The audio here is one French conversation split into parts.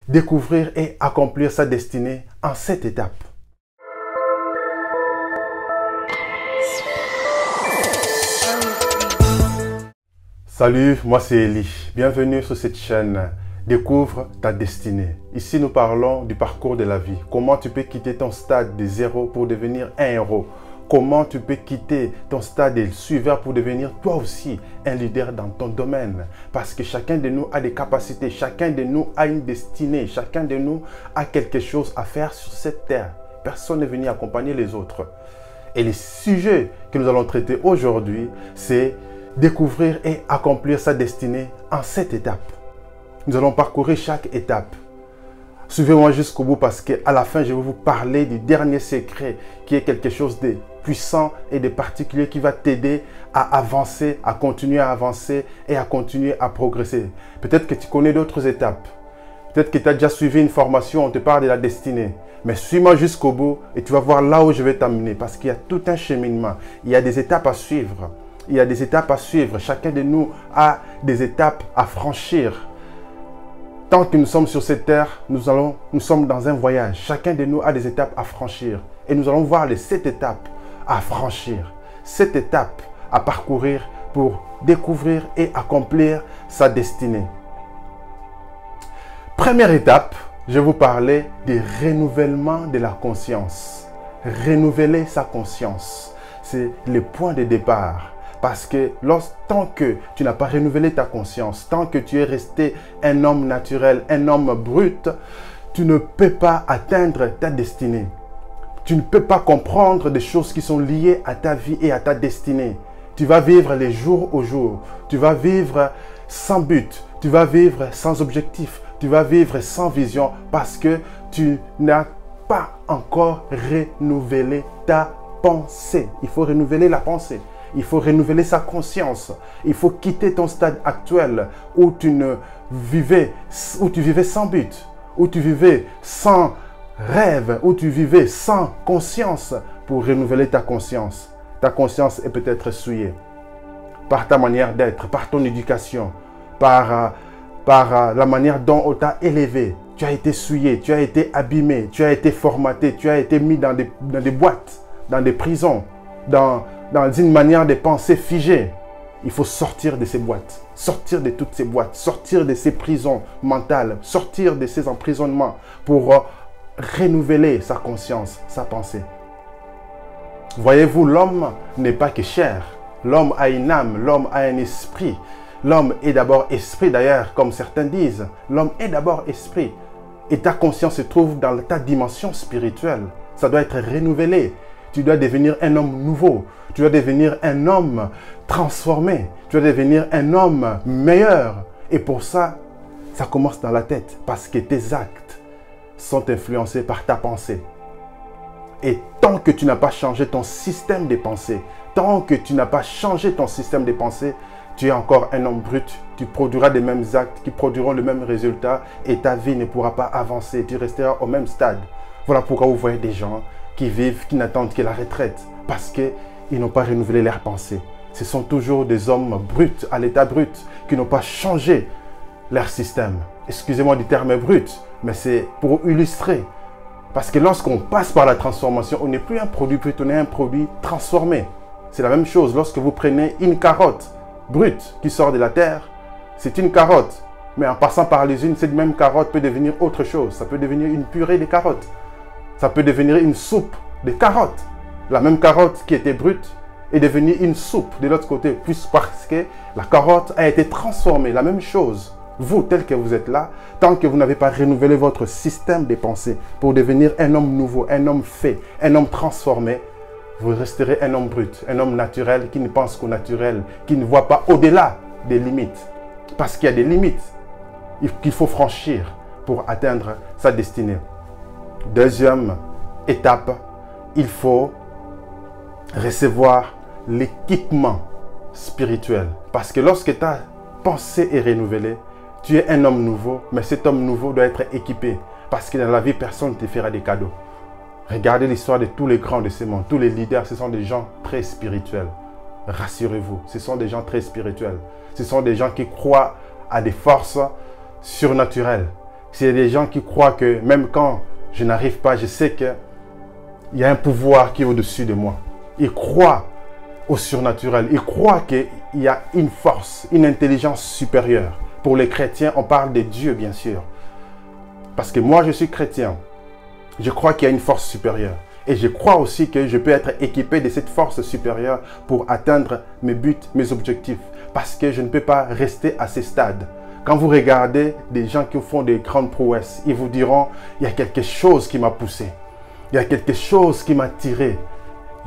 découvrir et accomplir sa destinée en 7 étapes. Salut, moi c'est Eli. Bienvenue sur cette chaîne. Découvre ta destinée. Ici, nous parlons du parcours de la vie. Comment tu peux quitter ton stade de 0 pour devenir un héros. Comment tu peux quitter ton stade de suiveur pour devenir toi aussi un leader dans ton domaine. Parce que chacun de nous a des capacités, chacun de nous a une destinée, chacun de nous a quelque chose à faire sur cette terre. Personne n'est venu accompagner les autres. Et le sujet que nous allons traiter aujourd'hui, c'est découvrir et accomplir sa destinée en 7 étapes. Nous allons parcourir chaque étape. Suivez-moi jusqu'au bout parce qu'à la fin, je vais vous parler du dernier secret qui est quelque chose de puissant et de particulier qui va t'aider à avancer, à continuer à avancer et à continuer à progresser. Peut-être que tu connais d'autres étapes. Peut-être que tu as déjà suivi une formation, on te parle de la destinée. Mais suis-moi jusqu'au bout et tu vas voir là où je vais t'amener parce qu'il y a tout un cheminement. Il y a des étapes à suivre. Il y a des étapes à suivre. Chacun de nous a des étapes à franchir. Tant que nous sommes sur cette terre, nous sommes dans un voyage. Chacun de nous a des étapes à franchir. Et nous allons voir les 7 étapes à franchir. 7 étapes à parcourir pour découvrir et accomplir sa destinée. Première étape, je vais vous parler du renouvellement de la conscience. Renouveler sa conscience, c'est le point de départ. Parce que tant que tu n'as pas renouvelé ta conscience, tant que tu es resté un homme naturel, un homme brut, tu ne peux pas atteindre ta destinée. Tu ne peux pas comprendre des choses qui sont liées à ta vie et à ta destinée. Tu vas vivre les jours au jour. Tu vas vivre sans but. Tu vas vivre sans objectif. Tu vas vivre sans vision parce que tu n'as pas encore renouvelé ta pensée. Il faut renouveler la pensée. Il faut renouveler sa conscience. Il faut quitter ton stade actuel où tu vivais sans but, où tu vivais sans rêve, où tu vivais sans conscience pour renouveler ta conscience. Ta conscience est peut-être souillée par ta manière d'être, par ton éducation, par la manière dont on t'a élevé. Tu as été souillé, tu as été abîmé, tu as été formaté, tu as été mis dans des boîtes, dans des prisons, dans une manière de penser figée. Il faut sortir de ces boîtes, sortir de toutes ces boîtes, sortir de ces prisons mentales, sortir de ces emprisonnements pour renouveler sa conscience, sa pensée. Voyez-vous, l'homme n'est pas que chair. L'homme a une âme, l'homme a un esprit. L'homme est d'abord esprit d'ailleurs, comme certains disent. L'homme est d'abord esprit. Et ta conscience se trouve dans ta dimension spirituelle. Ça doit être renouvelé. Tu dois devenir un homme nouveau. Tu dois devenir un homme transformé. Tu dois devenir un homme meilleur. Et pour ça, ça commence dans la tête. Parce que tes actes sont influencés par ta pensée. Et tant que tu n'as pas changé ton système de pensée, tant que tu n'as pas changé ton système de pensée, tu es encore un homme brut. Tu produiras les mêmes actes qui produiront le même résultat. Et ta vie ne pourra pas avancer. Tu resteras au même stade. Voilà pourquoi vous voyez des gens qui vivent, qui n'attendent que la retraite parce qu'ils n'ont pas renouvelé leurs pensées. Ce sont toujours des hommes bruts, à l'état brut, qui n'ont pas changé leur système. Excusez-moi du terme brut, mais c'est pour illustrer. Parce que lorsqu'on passe par la transformation, on n'est plus un produit brut, on est un produit transformé. C'est la même chose lorsque vous prenez une carotte brute qui sort de la terre, c'est une carotte. Mais en passant par l'usine, cette même carotte peut devenir autre chose. Ça peut devenir une purée de carottes. Ça peut devenir une soupe de carottes. La même carotte qui était brute est devenue une soupe de l'autre côté, parce que la carotte a été transformée. La même chose, vous, tel que vous êtes là, tant que vous n'avez pas renouvelé votre système de pensée pour devenir un homme nouveau, un homme fait, un homme transformé, vous resterez un homme brut, un homme naturel qui ne pense qu'au naturel, qui ne voit pas au-delà des limites. Parce qu'il y a des limites qu'il faut franchir pour atteindre sa destinée. Deuxième étape, il faut recevoir l'équipement spirituel. Parce que lorsque ta pensée est renouvelée, tu es un homme nouveau, mais cet homme nouveau doit être équipé. Parce que dans la vie, personne ne te fera des cadeaux. Regardez l'histoire de tous les grands de ce monde. Tous les leaders, ce sont des gens très spirituels. Rassurez-vous, ce sont des gens très spirituels. Ce sont des gens qui croient à des forces surnaturelles. C'est des gens qui croient que même quand je n'arrive pas, je sais qu'il y a un pouvoir qui est au-dessus de moi. Ils croient au surnaturel. Ils croient qu'il y a une force, une intelligence supérieure. Pour les chrétiens, on parle de Dieu, bien sûr. Parce que moi, je suis chrétien. Je crois qu'il y a une force supérieure. Et je crois aussi que je peux être équipé de cette force supérieure pour atteindre mes buts, mes objectifs. Parce que je ne peux pas rester à ces stades. Quand vous regardez des gens qui font des grandes prouesses, ils vous diront, il y a quelque chose qui m'a poussé. Il y a quelque chose qui m'a tiré.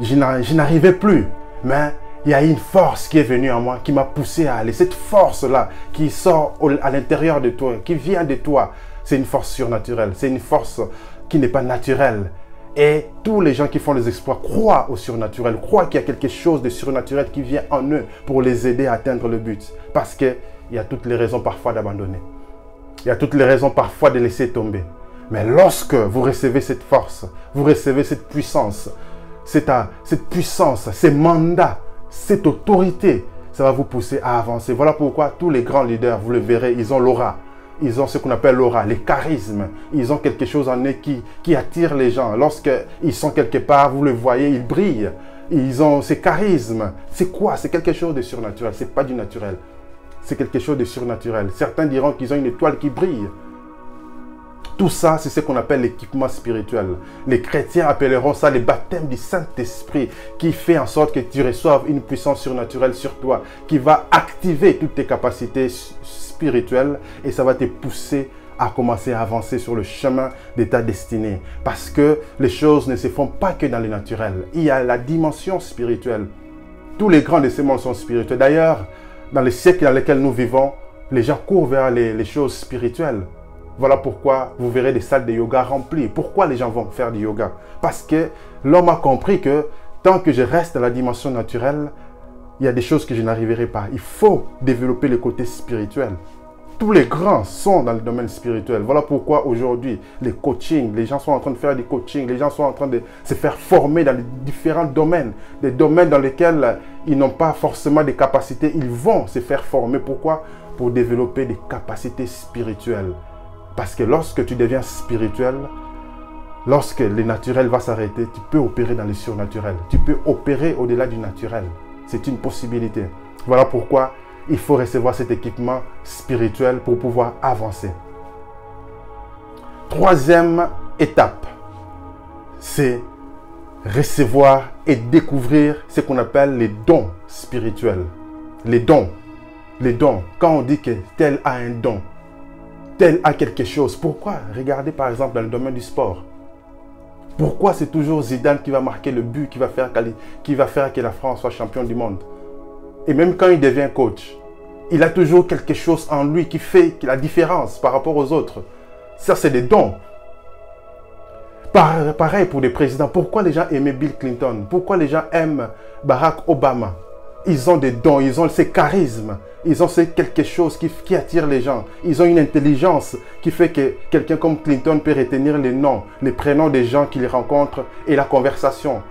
Je n'arrivais plus. Mais il y a une force qui est venue en moi, qui m'a poussé à aller. Cette force-là qui sort à l'intérieur de toi, qui vient de toi, c'est une force surnaturelle. C'est une force qui n'est pas naturelle. Et tous les gens qui font les exploits croient au surnaturel, croient qu'il y a quelque chose de surnaturel qui vient en eux pour les aider à atteindre le but. Parce qu'il y a toutes les raisons parfois d'abandonner. Il y a toutes les raisons parfois de laisser tomber. Mais lorsque vous recevez cette force, vous recevez cette puissance, cette puissance, ces mandats, cette autorité, ça va vous pousser à avancer. Voilà pourquoi tous les grands leaders, vous le verrez, ils ont l'aura. Ils ont ce qu'on appelle l'aura, les charismes. Ils ont quelque chose en eux qui attire les gens. Lorsqu'ils sont quelque part, vous le voyez, ils brillent. Ils ont ces charismes. C'est quoi? C'est quelque chose de surnaturel. Ce n'est pas du naturel. C'est quelque chose de surnaturel. Certains diront qu'ils ont une étoile qui brille. Tout ça, c'est ce qu'on appelle l'équipement spirituel. Les chrétiens appelleront ça le baptême du Saint-Esprit, qui fait en sorte que tu reçoives une puissance surnaturelle sur toi, qui va activer toutes tes capacités spirituelles et ça va te pousser à commencer à avancer sur le chemin de ta destinée. Parce que les choses ne se font pas que dans le naturel. Il y a la dimension spirituelle. Tous les grands de ces mondes sont spirituels. D'ailleurs, dans les siècles dans lesquels nous vivons, les gens courent vers les choses spirituelles. Voilà pourquoi vous verrez des salles de yoga remplies. Pourquoi les gens vont faire du yoga? Parce que l'homme a compris que tant que je reste dans la dimension naturelle, il y a des choses que je n'arriverai pas. Il faut développer le côté spirituel. Tous les grands sont dans le domaine spirituel. Voilà pourquoi aujourd'hui, les coachings, les gens sont en train de faire des coachings, les gens sont en train de se faire former dans les différents domaines. Des domaines dans lesquels ils n'ont pas forcément des capacités. Ils vont se faire former. Pourquoi? Pour développer des capacités spirituelles. Parce que lorsque tu deviens spirituel, lorsque le naturel va s'arrêter, tu peux opérer dans le surnaturel. Tu peux opérer au-delà du naturel. C'est une possibilité. Voilà pourquoi il faut recevoir cet équipement spirituel pour pouvoir avancer. Troisième étape, c'est recevoir et découvrir ce qu'on appelle les dons spirituels. Les dons. Les dons. Quand on dit que tel a un don, tel a quelque chose. Pourquoi? Regardez par exemple dans le domaine du sport. Pourquoi c'est toujours Zidane qui va marquer le but, qui va faire que la France soit championne du monde? Et même quand il devient coach, il a toujours quelque chose en lui qui fait la différence par rapport aux autres. Ça, c'est des dons. Pareil pour les présidents. Pourquoi les gens aimaient Bill Clinton? Pourquoi les gens aiment Barack Obama? Ils ont des dons, ils ont ces charismes. Ils ont quelque chose qui attire les gens. Ils ont une intelligence qui fait que quelqu'un comme Clinton peut retenir les noms, les prénoms des gens qu'il rencontre et la conversation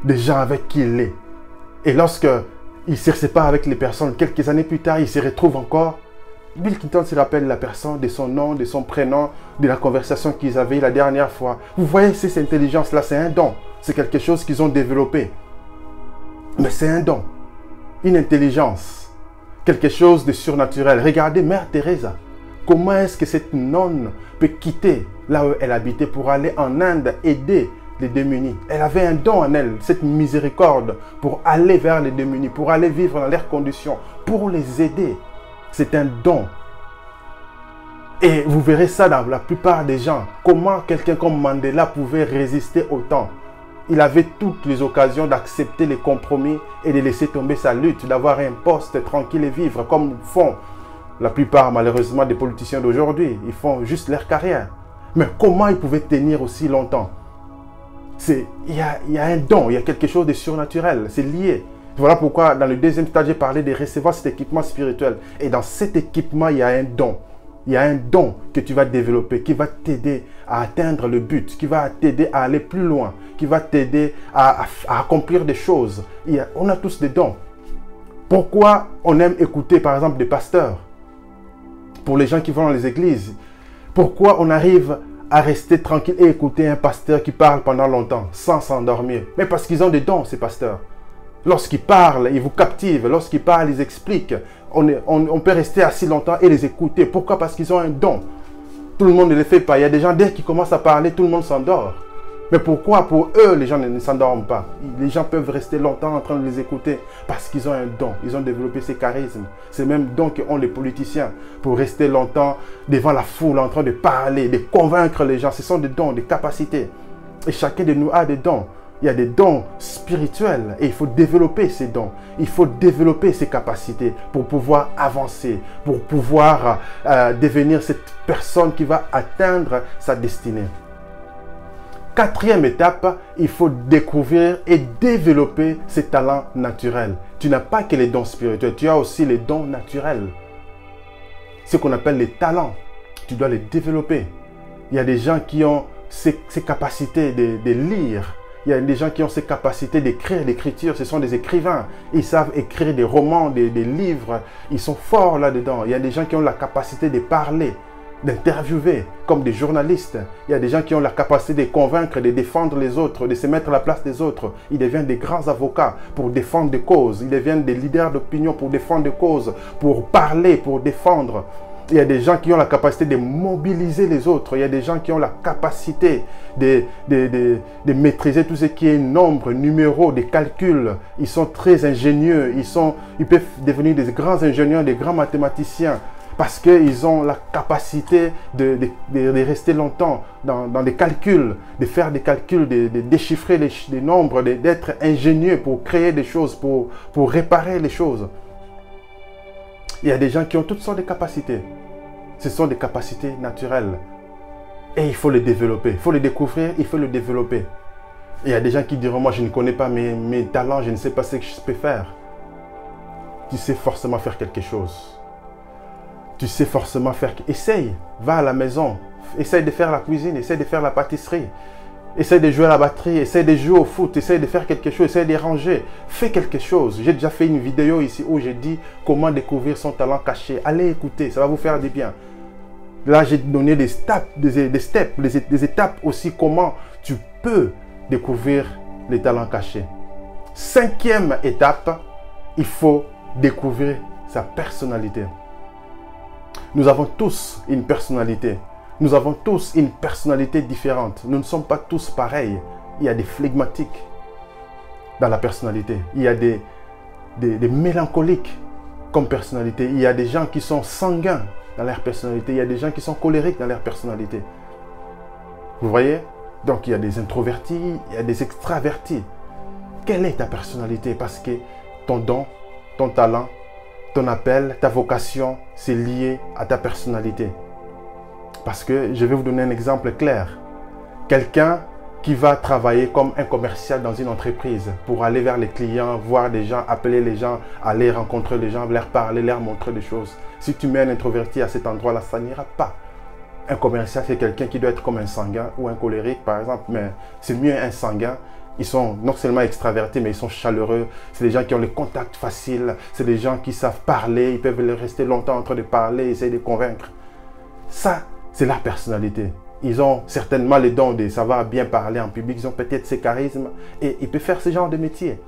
des gens avec qui il est. Et lorsque il se sépare avec les personnes, quelques années plus tard, il se retrouve encore. Bill Clinton se rappelle la personne, de son nom, de son prénom, de la conversation qu'ils avaient la dernière fois. Vous voyez, cette intelligence-là, c'est un don. C'est quelque chose qu'ils ont développé. Mais c'est un don. Une intelligence. Quelque chose de surnaturel. Regardez Mère Teresa. Comment est-ce que cette nonne peut quitter là où elle habitait pour aller en Inde aider les démunis? Elle avait un don en elle, cette miséricorde pour aller vers les démunis, pour aller vivre dans leurs conditions, pour les aider. C'est un don. Et vous verrez ça dans la plupart des gens. Comment quelqu'un comme Mandela pouvait résister autant? Il avait toutes les occasions d'accepter les compromis et de laisser tomber sa lutte, d'avoir un poste tranquille et vivre comme font la plupart malheureusement des politiciens d'aujourd'hui. Ils font juste leur carrière. Mais comment ils pouvaient tenir aussi longtemps? Il y a un don, il y a quelque chose de surnaturel, c'est lié. Voilà pourquoi dans le deuxième stade, j'ai parlé de recevoir cet équipement spirituel. Et dans cet équipement, il y a un don. Il y a un don que tu vas développer, qui va t'aider à atteindre le but, qui va t'aider à aller plus loin, qui va t'aider à accomplir des choses. On a tous des dons. Pourquoi on aime écouter par exemple des pasteurs? pour les gens qui vont dans les églises. Pourquoi on arrive à rester tranquille et écouter un pasteur qui parle pendant longtemps sans s'endormir? Mais parce qu'ils ont des dons, ces pasteurs. Lorsqu'ils parlent, ils vous captivent. Lorsqu'ils parlent, ils expliquent. On peut rester assis longtemps et les écouter. Pourquoi? Parce qu'ils ont un don. Tout le monde ne le fait pas. Il y a des gens, dès qu'ils commencent à parler, tout le monde s'endort. Mais pourquoi pour eux, les gens ne s'endorment pas? Les gens peuvent rester longtemps en train de les écouter parce qu'ils ont un don. Ils ont développé ces charismes. C'est le même don qu'ont les politiciens pour rester longtemps devant la foule en train de parler, de convaincre les gens. Ce sont des dons, des capacités. Et chacun de nous a des dons. Il y a des dons spirituels et il faut développer ces dons. Il faut développer ces capacités pour pouvoir avancer, pour pouvoir devenir cette personne qui va atteindre sa destinée. Quatrième étape, il faut découvrir et développer ses talents naturels. Tu n'as pas que les dons spirituels, tu as aussi les dons naturels. Ce qu'on appelle les talents, tu dois les développer. Il y a des gens qui ont ces capacités de lire. Il y a des gens qui ont ces capacités d'écrire, d'écriture. Ce sont des écrivains. Ils savent écrire des romans, des livres. Ils sont forts là-dedans. Il y a des gens qui ont la capacité de parler, d'interviewer, comme des journalistes. Il y a des gens qui ont la capacité de convaincre, de défendre les autres, de se mettre à la place des autres. Ils deviennent des grands avocats pour défendre des causes. Ils deviennent des leaders d'opinion pour défendre des causes, pour parler, pour défendre. Il y a des gens qui ont la capacité de mobiliser les autres. Il y a des gens qui ont la capacité de maîtriser tout ce qui est nombre, numéros, des calculs. Ils sont très ingénieux. Ils peuvent devenir des grands ingénieurs, des grands mathématiciens parce qu'ils ont la capacité de rester longtemps dans des calculs, de faire des calculs, de déchiffrer les nombres, d'être ingénieux pour créer des choses, pour réparer les choses. Il y a des gens qui ont toutes sortes de capacités. Ce sont des capacités naturelles. Et il faut les développer. Il faut les découvrir, il faut les développer. Il y a des gens qui diront, moi je ne connais pas mes talents, je ne sais pas ce que je peux faire. Tu sais forcément faire quelque chose. Tu sais forcément faire... Essaye, va à la maison. Essaye de faire la cuisine, essaye de faire la pâtisserie. Essaye de jouer à la batterie, essaye de jouer au foot, essaye de faire quelque chose, essaye de ranger. Fais quelque chose. J'ai déjà fait une vidéo ici où j'ai dit comment découvrir son talent caché. Allez écouter, ça va vous faire du bien. Là, j'ai donné des étapes aussi comment tu peux découvrir les talents cachés. Cinquième étape, il faut découvrir sa personnalité. Nous avons tous une personnalité. Nous avons tous une personnalité différente. Nous ne sommes pas tous pareils. Il y a des flegmatiques dans la personnalité. Il y a des mélancoliques comme personnalité. Il y a des gens qui sont sanguins dans leur personnalité. Il y a des gens qui sont colériques dans leur personnalité. Vous voyez? Donc il y a des introvertis, il y a des extravertis. Quelle est ta personnalité? Parce que ton don, ton talent, ton appel, ta vocation, c'est lié à ta personnalité. Parce que je vais vous donner un exemple clair. Quelqu'un qui va travailler comme un commercial dans une entreprise pour aller vers les clients, voir des gens, appeler les gens, aller rencontrer les gens, leur parler, leur montrer des choses. Si tu mets un introverti à cet endroit-là, ça n'ira pas. Un commercial, c'est quelqu'un qui doit être comme un sanguin ou un colérique, par exemple. Mais c'est mieux un sanguin. Ils sont non seulement extravertis, mais ils sont chaleureux. C'est des gens qui ont les contacts faciles. C'est des gens qui savent parler. Ils peuvent rester longtemps en train de parler, essayer de convaincre. Ça, c'est leur personnalité. Ils ont certainement les dons de savoir bien parler en public. Ils ont peut-être ces charismes et ils peuvent faire ce genre de métier.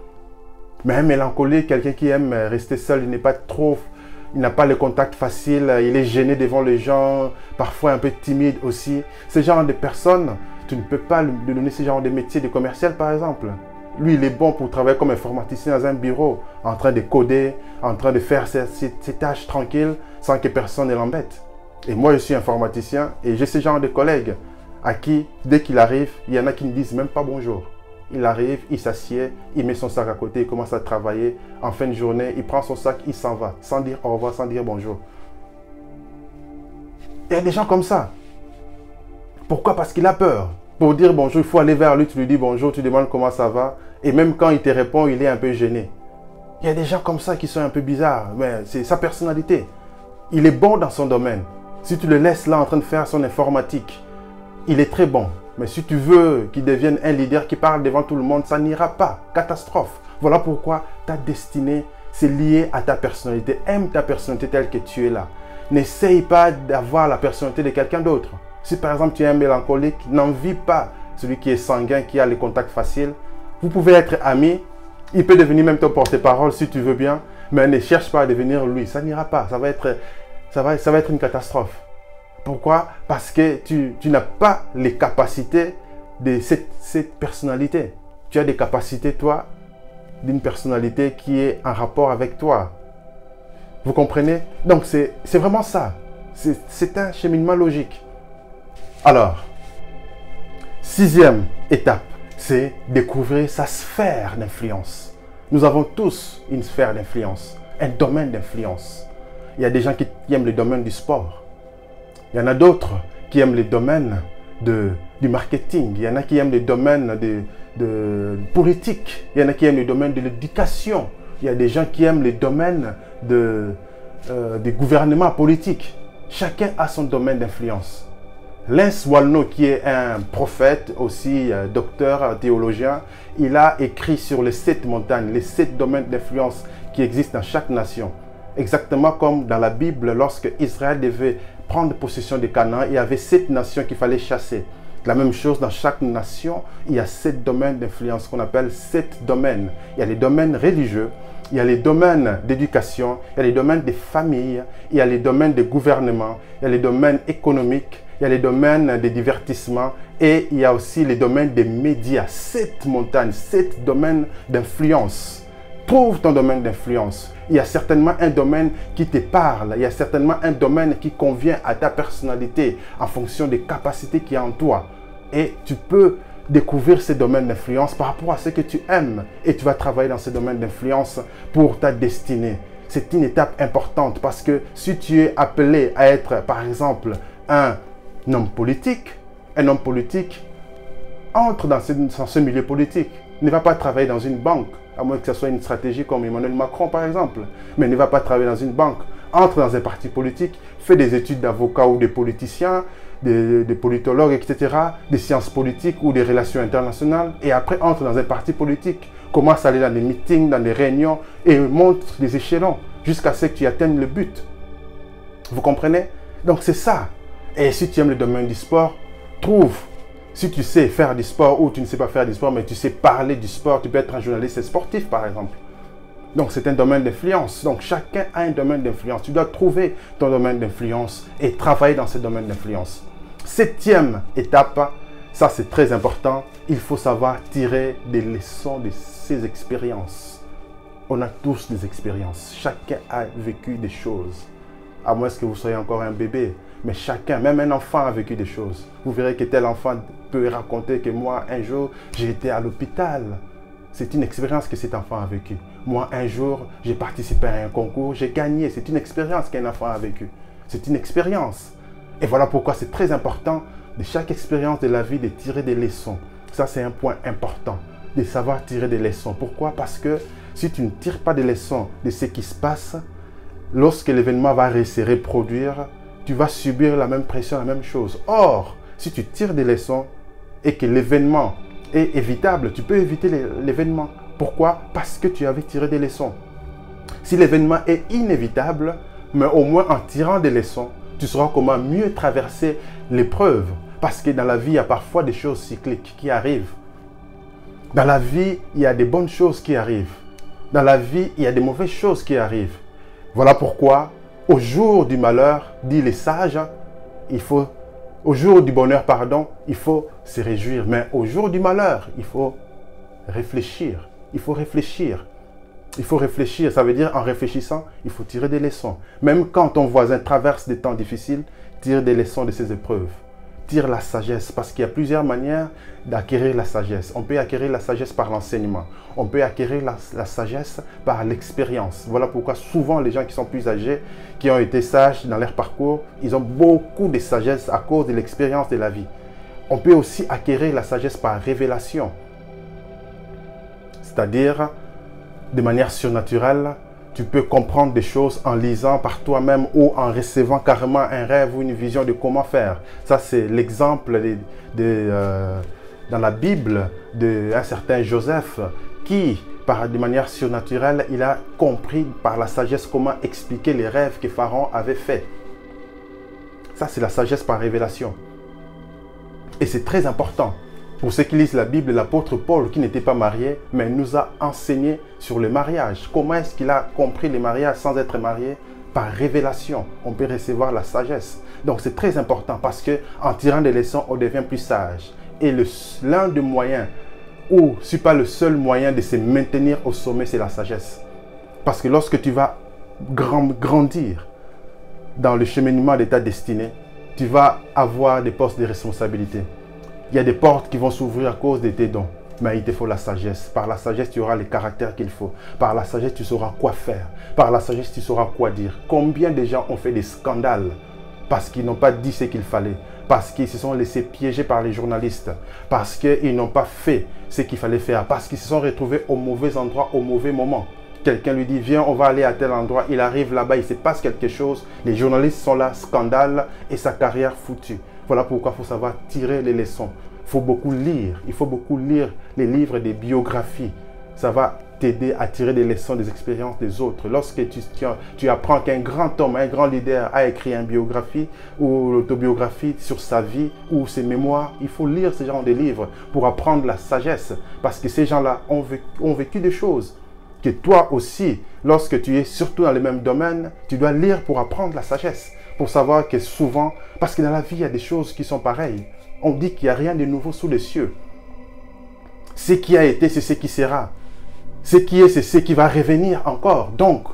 Mais un mélancolique, quelqu'un qui aime rester seul, il n'a pas le contact facile, il est gêné devant les gens, parfois un peu timide aussi. Ce genre de personnes, tu ne peux pas lui donner ce genre de métier de commercial par exemple. Lui, il est bon pour travailler comme informaticien dans un bureau, en train de coder, en train de faire ses tâches tranquilles, sans que personne ne l'embête. Et moi, je suis informaticien et j'ai ce genre de collègues à qui, dès qu'il arrive, il y en a qui ne disent même pas bonjour. Il arrive, il s'assied, il met son sac à côté, il commence à travailler. En fin de journée, il prend son sac, il s'en va, sans dire au revoir, sans dire bonjour. Il y a des gens comme ça. Pourquoi? Parce qu'il a peur. Pour dire bonjour, il faut aller vers lui, tu lui dis bonjour, tu demandes comment ça va. Et même quand il te répond, il est un peu gêné. Il y a des gens comme ça qui sont un peu bizarres, mais c'est sa personnalité. Il est bon dans son domaine. Si tu le laisses là en train de faire son informatique, il est très bon. Mais si tu veux qu'il devienne un leader qui parle devant tout le monde, ça n'ira pas. Catastrophe. Voilà pourquoi ta destinée, c'est lié à ta personnalité. Aime ta personnalité telle que tu es là. n'essaye pas d'avoir la personnalité de quelqu'un d'autre. Si par exemple tu es un mélancolique, n'envie pas celui qui est sanguin, qui a les contacts faciles. Vous pouvez être amis, il peut devenir même ton porte-parole si tu veux bien, mais ne cherche pas à devenir lui, ça n'ira pas, ça va être une catastrophe. Pourquoi? Parce que tu n'as pas les capacités de cette personnalité. Tu as des capacités, toi, d'une personnalité qui est en rapport avec toi. Vous comprenez? Donc, c'est vraiment ça. C'est un cheminement logique. Alors, 6e étape, c'est découvrir sa sphère d'influence. Nous avons tous une sphère d'influence, un domaine d'influence. Il y a des gens qui aiment le domaine du sport. Il y en a d'autres qui aiment le domaine du marketing. Il y en a qui aiment le domaine de politique. Il y en a qui aiment le domaine de l'éducation. Il y a des gens qui aiment le domaine du gouvernement politique. Chacun a son domaine d'influence. Lance Wallnau, qui est un prophète, aussi docteur, théologien, il a écrit sur les 7 montagnes, les 7 domaines d'influence qui existent dans chaque nation. Exactement comme dans la Bible, lorsque Israël devait prendre possession de Canaan, il y avait 7 nations qu'il fallait chasser. La même chose, dans chaque nation, il y a 7 domaines d'influence qu'on appelle 7 domaines. Il y a les domaines religieux, il y a les domaines d'éducation, il y a les domaines des familles, il y a les domaines de gouvernement, il y a les domaines économiques, il y a les domaines de divertissement et il y a aussi les domaines des médias. 7 montagnes, 7 domaines d'influence. Trouve ton domaine d'influence. Il y a certainement un domaine qui te parle. Il y a certainement un domaine qui convient à ta personnalité en fonction des capacités qu'il y a en toi. Et tu peux découvrir ces domaines d'influence par rapport à ce que tu aimes. Et tu vas travailler dans ces domaines d'influence pour ta destinée. C'est une étape importante parce que si tu es appelé à être, par exemple, un homme politique entre dans ce milieu politique. Ne va pas travailler dans une banque, à moins que ce soit une stratégie comme Emmanuel Macron par exemple. Mais ne va pas travailler dans une banque. Entre dans un parti politique, fais des études d'avocat ou de politicien, des politologues, etc., des sciences politiques ou des relations internationales. Et après, entre dans un parti politique. Commence à aller dans des meetings, dans des réunions et monte des échelons jusqu'à ce que tu atteignes le but. Vous comprenez? Donc c'est ça. Et si tu aimes le domaine du sport, trouve. Si tu sais faire du sport ou tu ne sais pas faire du sport, mais tu sais parler du sport, tu peux être un journaliste sportif par exemple. Donc c'est un domaine d'influence. Donc chacun a un domaine d'influence. Tu dois trouver ton domaine d'influence et travailler dans ce domaine d'influence. 7e étape, ça c'est très important. Il faut savoir tirer des leçons de ses expériences. On a tous des expériences. Chacun a vécu des choses. À moins que vous soyez encore un bébé. Mais chacun, même un enfant a vécu des choses. Vous verrez que tel enfant peut raconter que moi, un jour, j'ai été à l'hôpital. C'est une expérience que cet enfant a vécue. Moi, un jour, j'ai participé à un concours, j'ai gagné. C'est une expérience qu'un enfant a vécue. C'est une expérience. Et voilà pourquoi c'est très important de chaque expérience de la vie de tirer des leçons. Ça, c'est un point important, de savoir tirer des leçons. Pourquoi? Parce que si tu ne tires pas des leçons de ce qui se passe, lorsque l'événement va se reproduire, tu vas subir la même pression, la même chose. Or, si tu tires des leçons et que l'événement est évitable, tu peux éviter l'événement. Pourquoi? Parce que tu avais tiré des leçons. Si l'événement est inévitable, mais au moins en tirant des leçons, tu sauras comment mieux traverser l'épreuve. Parce que dans la vie, il y a parfois des choses cycliques qui arrivent. Dans la vie, il y a des bonnes choses qui arrivent. Dans la vie, il y a des mauvaises choses qui arrivent. Voilà pourquoi, au jour du malheur, dit les sages, au jour du bonheur, pardon, il faut se réjouir. Mais au jour du malheur, il faut réfléchir. Il faut réfléchir. Il faut réfléchir. Ça veut dire, en réfléchissant, il faut tirer des leçons. Même quand ton voisin traverse des temps difficiles, tire des leçons de ses épreuves. Tire la sagesse, parce qu'il y a plusieurs manières d'acquérir la sagesse. On peut acquérir la sagesse par l'enseignement. On peut acquérir la sagesse par l'expérience. Voilà pourquoi souvent les gens qui sont plus âgés, qui ont été sages dans leur parcours, ils ont beaucoup de sagesse à cause de l'expérience de la vie. On peut aussi acquérir la sagesse par révélation. C'est-à-dire, de manière surnaturelle, tu peux comprendre des choses en lisant par toi-même ou en recevant carrément un rêve ou une vision de comment faire. Ça, c'est l'exemple dans la Bible d'un certain Joseph qui, de manière surnaturelle, il a compris par la sagesse comment expliquer les rêves que Pharaon avait faits. Ça, c'est la sagesse par révélation. Et c'est très important. Pour ceux qui lisent la Bible, l'apôtre Paul, qui n'était pas marié, mais nous a enseigné sur le mariage. Comment est-ce qu'il a compris le mariage sans être marié? Par révélation, on peut recevoir la sagesse. Donc c'est très important parce qu'en tirant des leçons, on devient plus sage. Et l'un des moyens, ou ce n'est pas le seul moyen de se maintenir au sommet, c'est la sagesse. Parce que lorsque tu vas grandir dans le cheminement de ta destinée, tu vas avoir des postes de responsabilité. Il y a des portes qui vont s'ouvrir à cause de tes dons. Mais il te faut la sagesse. Par la sagesse, tu auras le caractère qu'il faut. Par la sagesse, tu sauras quoi faire. Par la sagesse, tu sauras quoi dire. Combien de gens ont fait des scandales parce qu'ils n'ont pas dit ce qu'il fallait, parce qu'ils se sont laissés piéger par les journalistes, parce qu'ils n'ont pas fait ce qu'il fallait faire, parce qu'ils se sont retrouvés au mauvais endroit, au mauvais moment. Quelqu'un lui dit, viens, on va aller à tel endroit. Il arrive là-bas, il se passe quelque chose. Les journalistes sont là, scandale, et sa carrière foutue. Voilà pourquoi il faut savoir tirer les leçons. Il faut beaucoup lire. Il faut beaucoup lire les livres des biographies. Ça va t'aider à tirer des leçons des expériences des autres. Lorsque tu apprends qu'un grand homme, un grand leader a écrit une biographie ou l'autobiographie sur sa vie ou ses mémoires, il faut lire ce genre de livres pour apprendre la sagesse. Parce que ces gens-là ont vécu des choses que toi aussi, lorsque tu es surtout dans le même domaine, tu dois lire pour apprendre la sagesse. Pour savoir que souvent, parce que dans la vie, il y a des choses qui sont pareilles. On dit qu'il n'y a rien de nouveau sous les cieux. Ce qui a été, c'est ce qui sera. Ce qui est, c'est ce qui va revenir encore. Donc,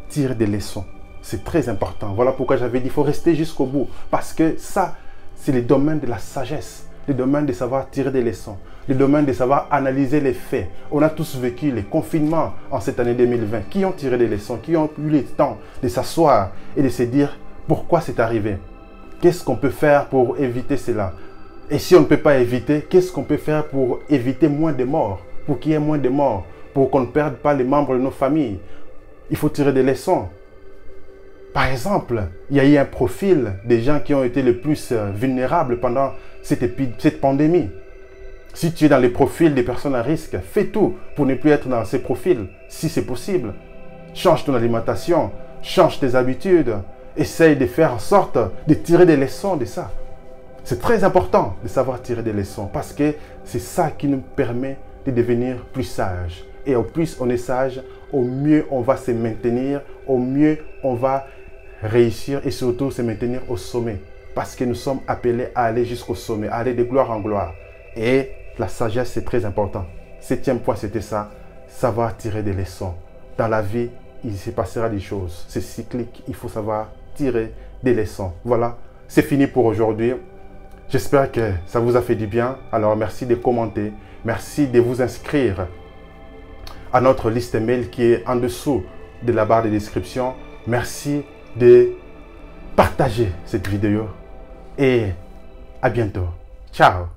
tire des leçons. C'est très important. Voilà pourquoi j'avais dit, il faut rester jusqu'au bout. Parce que ça, c'est le domaine de la sagesse. Le domaine de savoir tirer des leçons. Le domaine de savoir analyser les faits. On a tous vécu les confinements en cette année 2020. Qui ont tiré des leçons, qui ont eu le temps de s'asseoir et de se dire pourquoi c'est arrivé. Qu'est-ce qu'on peut faire pour éviter cela? Et si on ne peut pas éviter, qu'est-ce qu'on peut faire pour éviter moins de morts? Pour qu'il y ait moins de morts? Pour qu'on ne perde pas les membres de nos familles? Il faut tirer des leçons. Par exemple, il y a eu un profil des gens qui ont été les plus vulnérables pendant cette pandémie. Si tu es dans les profils des personnes à risque, fais tout pour ne plus être dans ces profils, si c'est possible. Change ton alimentation, change tes habitudes, essaye de faire en sorte de tirer des leçons de ça. C'est très important de savoir tirer des leçons parce que c'est ça qui nous permet de devenir plus sages. Et au plus on est sage, au mieux on va se maintenir, au mieux on va réussir et surtout se maintenir au sommet. Parce que nous sommes appelés à aller jusqu'au sommet, à aller de gloire en gloire. Et la sagesse, c'est très important. 7e point, c'était ça, savoir tirer des leçons. Dans la vie, il se passera des choses. C'est cyclique, il faut savoir tirer des leçons. Voilà, c'est fini pour aujourd'hui. J'espère que ça vous a fait du bien. Alors, merci de commenter. Merci de vous inscrire à notre liste mail qui est en dessous de la barre de description. Merci de partager cette vidéo et à bientôt. Ciao!